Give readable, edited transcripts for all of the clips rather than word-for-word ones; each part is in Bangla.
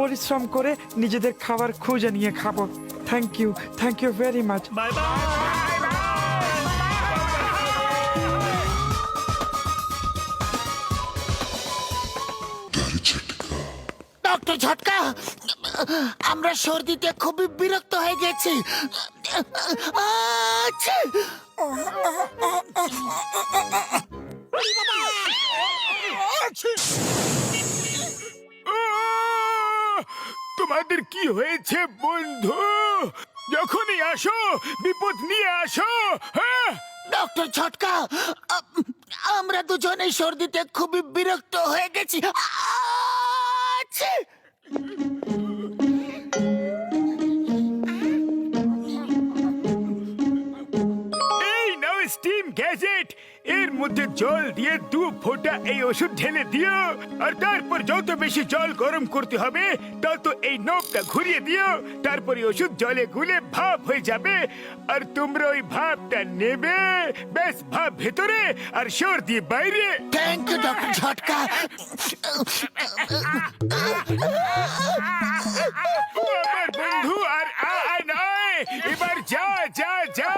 পরিশ্রম করে নিজেদের খাবার খুঁজে নিয়ে খাবো। Thank you very much. Bye bye. Doctor Jhatka, আমরা সর্দিতে খুবই বিরক্ত হয়ে গেছি। আচ্ছা! তোমাদের কি হয়েছে বন্ধু? যখনই আসো বিপদ নিয়ে আসো। হ্যাঁ, ডক্টর ঝটকা, আমরা দুজনেই সর্দিতে খুবই বিরক্ত হয়ে গেছি। আচ্ছা! এই নাও স্টিম গ্যাজেট, এর মধ্যে জল দিয়ে 2 ফোঁটা এই ওষুধ ঢেলে দিও, আর তারপর যত বেশি জল গরম করতে হবে তত এই নবটা ঘুরিয়ে দিও। তারপরে ওষুধ জলে গুলে ভাপ হয়ে যাবে, আর তোমরা ওই ভাপটা নেবে। ব্যাস, ভাপ ভেতরে আর সর্দি বাইরে। থ্যাংক ইউ ডক্টর ঝটকা। আমার বন্ধু আর নয়, এবার যা যা যা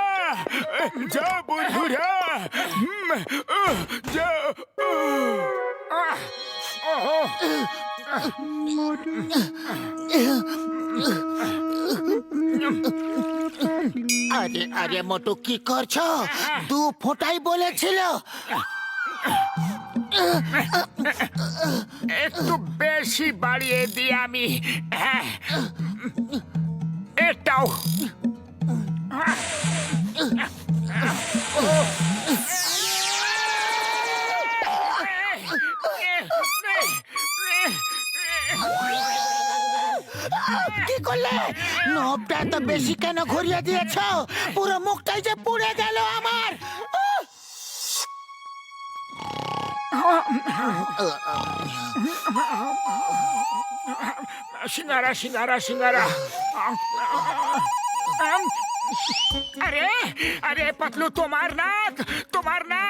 যা বন্ধুরা, যা। আরে আরে মোটু, কি করছো? 2 ফোঁটাই বলেছিল। একটু বেশি বাড়িয়ে দিই আমি। হ্যাঁ, এটাও। কি করলে? নবটা এত বেশি কেন ঘুরিয়ে দিয়েছ? পুরো মুখটাই যে পুড়ে গেল আমার। সিঙ্গারা সিঙ্গারা সিঙ্গারা। আরে আরে পাতলু, তোমার নাক, তোমার না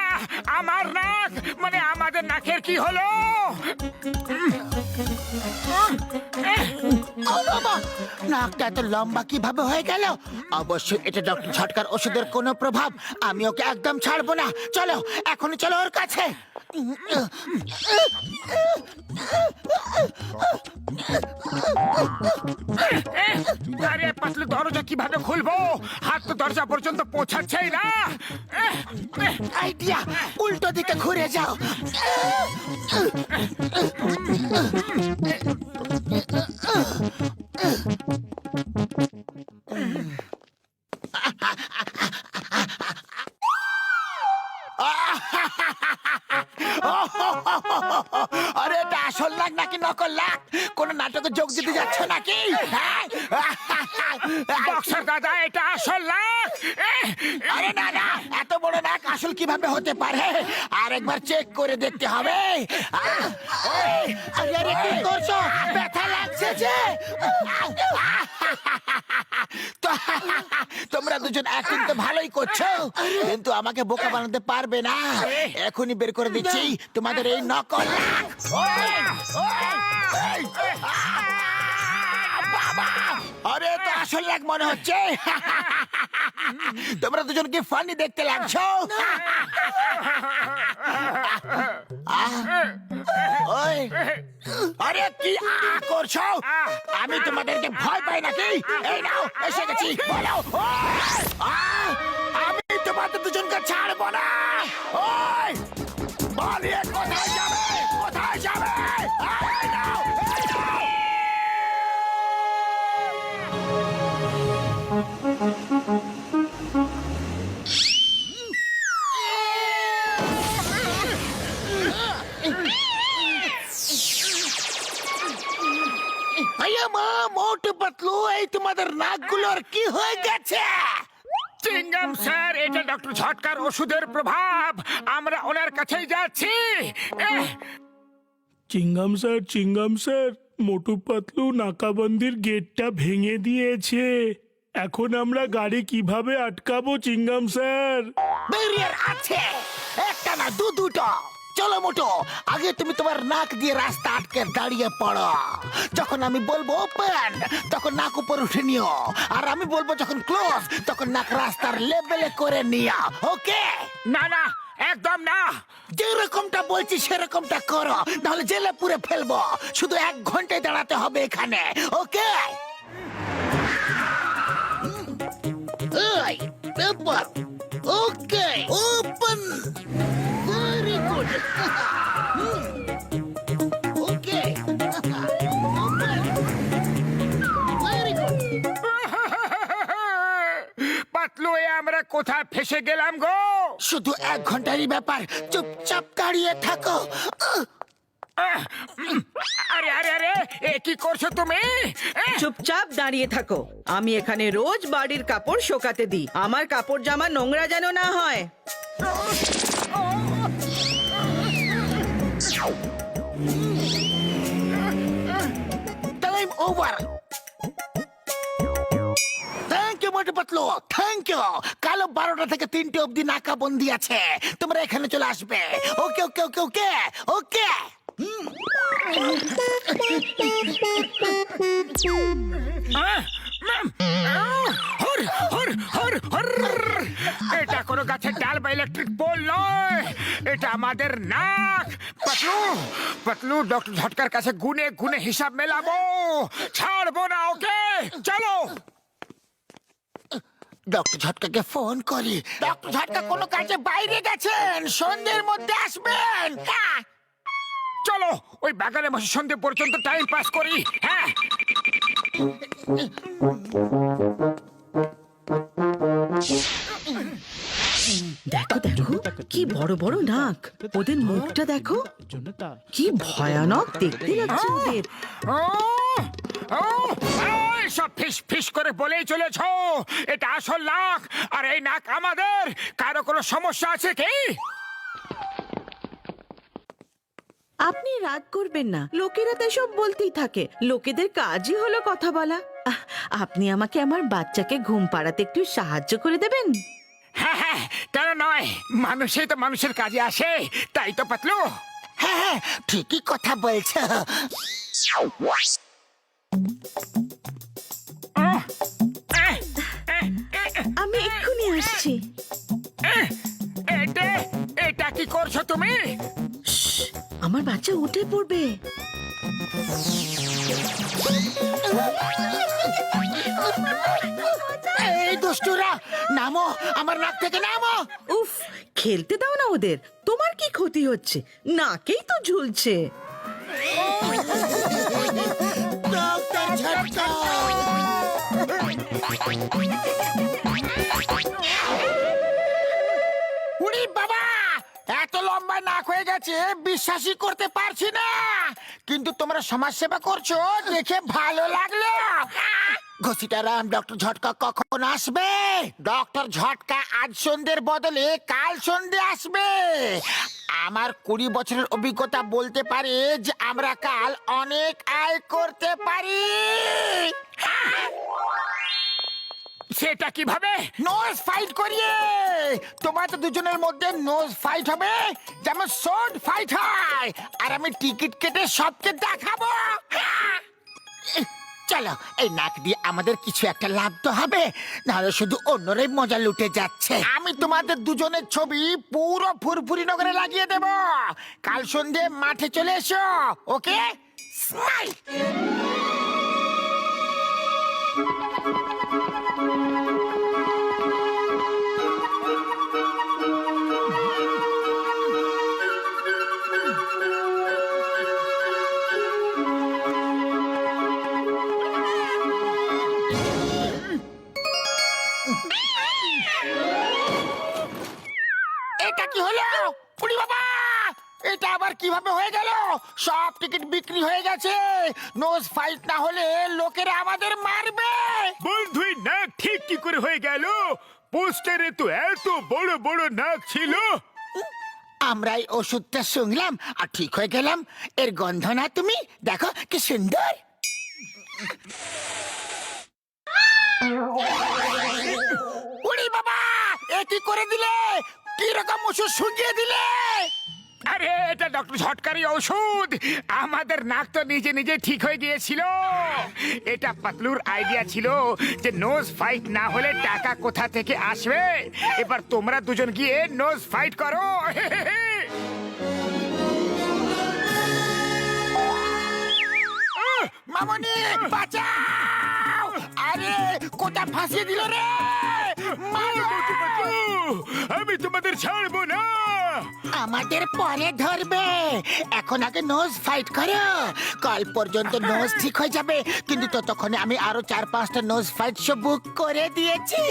আমার নাক, মানে আমাদের নাকের কি হলো? ও বাবা, নাকটা এত লম্বা কিভাবে হয়ে গেল? অবশ্যই এটা ডক্টর ঝটকার ওষুধের কোনো প্রভাব। আমি ওকে একদম ছাড়বো না। চলো, এখনই চলো ওর কাছে। আরে পাতলু, দরজা কিভাবে খুলবো? হাত তো দরজা পর্যন্ত পৌঁছাচ্ছেই না। আইডিয়া, উল্টো দিকে ঘুরে যাও। আরে এটা আসল লাগ নাকি নকল লাগ? কোন নাটকে যোগ দিতে যাচ্ছ নাকি? বক্সার দাদা, এটা আসল লাখ। আরে না না, এত বড় নাক আসল কিভাবে হতে পারে? আর একবার চেক করে দেখতে হবে। আরে আরে, কি করছো? ব্যথা লাগছে যে। তোমরা দুজন অ্যাক্টিং তো ভালোই করছো, কিন্তু আমাকে বোকা বানাতে পারবে না। এখনই বের করে দিচ্ছি তোমাদের এই নকল নাক। বাবা, আরে তো আসল নাক মনে হচ্ছে। তোমরা দুজন কি ফানি দেখতে লাগছো? ওই, আরে কি করছো? আমি তোমাদেরকে ভয় পাই নাকি? এই নাও, এসে গেছি। বলো, আমি তোমাদের দুজনকে ছাড়বো না। ওই, বলিয়ে কোথায় যাবে? কোথায় যাবে? এই নাও, এই নাও। মোটু পাতলু, এই তোমাদের নাকগুলোর কি হয়ে গেছে? চিঙ্গাম স্যার, এটা ডক্টর ঝটকার ওষুধের প্রভাব। আমরা ওনার কাছেই যাচ্ছি। চিঙ্গাম স্যার, মোটু পাতলু নাকাবন্দির গেটটা ভেঙে দিয়েছে। এখন আমরা গাড়ি কিভাবে আটকাবো চিঙ্গাম স্যার? ব্যারিয়ার আছে, একটা না দুটো। চলো মোটো, আগে তুমি তোমার নাক দিয়ে রাস্তা আটকে দাঁড়িয়ে পড়ো। যখন আমি বলবো ওপেন, তখন নাক উপর উঠে নিও, আর আমি বলবো যখন ক্লোজ, তখন নাক রাস্তার লেভেলে করে নিও। ওকে? না না, একদম না। যেরকমটা বলছি সেরকমটা করো, নাহলে জেলে পুরে ফেলবো। শুধু 1 ঘন্টায় দাঁড়াতে হবে এখানে। Okay? Okay, open. Very good. Okay, very good. Patlu, এ আমরা কোথায় ফেসে গেলাম গো? শুধু 1 ঘন্টারই ব্যাপার, চুপচাপ দাঁড়িয়ে থাকো। আরে আরে আরে, এ কি করছো তুমি? চুপচাপ দাঁড়িয়ে থাকো। আমি এখানে রোজ বাড়ির কাপড় শোকাতে দিই। আমার কাপড় জামা নোংরা যেন না হয়। Time over. Thank you Motu Patlu, thank you. কালো 12টা থেকে 3টে অবধি নাকাবন্দি আছে, তোমরা এখানে চলে আসবে। ওকে ওকে ওকে ওকে ওকে। হর হর হর হর। এটা কোনো গাছের ডাল বা ইলেকট্রিক পোল নয়, এটা আমাদের নাক। পাতলু পাতলু, ডক্টর ঝটকার কাছে গুনে গুনে হিসাব মেলাবো, ছাড়বো না ওকে। চলো। ডক্টর ঝটকাকে ফোন করি। ডক্টর ঝটকা কোনো কাজে বাইরে গেছেন, সন্ধ্যের মধ্যে আসবেন। হ্যাঁ, চলো ওই বাগানে বসে সন্ধে পর্যন্ত টাইম পাস করি। হ্যাঁ, দেখো দেখো, কি বড় বড় নাক। ওদের মুখটা দেখো, কি ভয়ানক দেখতে লাগছে ওদের। ও ও, এই সব ফিস ফিস করে বলেই চলেছ। এটা আসল নাক, আর এই নাক আমাদের। কারো কোনো সমস্যা আছে কি? আপনি রাগ করবেন না, লোকেরা তো সব বলতেই থাকে। লোকেদের কাজই হলো কথা বলা। আপনি আমাকে আমার বাচ্চাকে ঘুম পাড়াতে একটু সাহায্য করে দেবেন? হ্যাঁ হ্যাঁ, কেন নয়, মানুষই তো মানুষের কাজে আসে, তাই তো পাতলু। হ্যাঁ হ্যাঁ, ঠিকই কথা বলছো। আমি এক্ষুনি আসছি। এটা কি করছো তুমি? আমার বাচ্চা উঠে পড়বে। এই দুষ্টুরা, নামো, আমার নাক থেকে নামো। উফ, খেলতে দাও না ওদের। তোমার কি ক্ষতি হচ্ছে? নাকেই তো ঝুলছে। ডক্টর ঝটকা। উড়ি বাবা, এত লম্বা নাক হয়ে গেছে, বিশ্বাসই করতে পারছি না। কিন্তু তোমরা সমাজ সেবা করছো দেখে ভালো লাগলো। ঘসিটারাম, ডক্টর ঝটকা কখন আসবে? ডক্টর ঝটকা আজ সন্ধ্যের বদলে কাল সন্ধ্যে আসবে। আমার 20 বছরের অভিজ্ঞতা বলতে পারে যে আমরা কাল অনেক আয় করতে পারি। সেটা কিভাবে? নোজ ফাইট করিয়ে। তোমার তো দুজনের মধ্যে নোজ ফাইট হবে, যেমন সোর্ড ফাইট হয়। আর আমি টিকিট কেটে সবকে দেখাবো। চলো, এই নাক দিয়ে আমাদের কিছু একটা লাভ তো হবে, নাহলে শুধু অন্যরাই মজা লুটে যাচ্ছে। আমি তোমাদের দুজনের ছবি পুরো ফুরফুরি নগরে লাগিয়ে দেব। কাল সন্ধে মাঠে চলে এসো। ওকে? স্মাইল। এটা কি হলো? উড়ি বাবা, এটা আবার কিভাবে হয়ে গেল? সব টিকিট বিক্রি হয়ে গেছে। নোজ ফাইট না হলে লোকেরা আমাদের মারবে। বন্ধুই নাক ঠিক কি করে হয়ে গেল? পোস্টারে তো এত বড় বড় নাক ছিল। আমরা এই ওষুধটা শুনলাম আর ঠিক হয়ে গেলাম। এর গন্ধ না তুমি দেখো কি সুন্দর। উড়ি বাবা, এ কি করে দিলে? কি রকম ওষুধ শুকিয়ে দিলে? আরে এটা ডক্টর ঝটকারি ওষুধ। আমাদের নাক তো নিজে নিজে ঠিক হয়ে গিয়েছিল। এটা পাতলুর আইডিয়া ছিল যে নোজ ফাইট না হলে টাকা কোথা থেকে আসবে। এবার তোমরা দুজন গিয়ে নোজ ফাইট করো। মামনি বাঁচাও! আরে কোথা ফাঁসিয়ে দিল রে? মারো! আমি তোমাদের ছাড়বো না। আমাদের পরে ধরবে, এখন আগে নোজ ফাইট করো। কাল পর্যন্ত নোজ ঠিক হয়ে যাবে, কিন্তু ততক্ষণে আমি আরো 4-5টা নোজ ফাইট শো বুক করে দিয়েছি।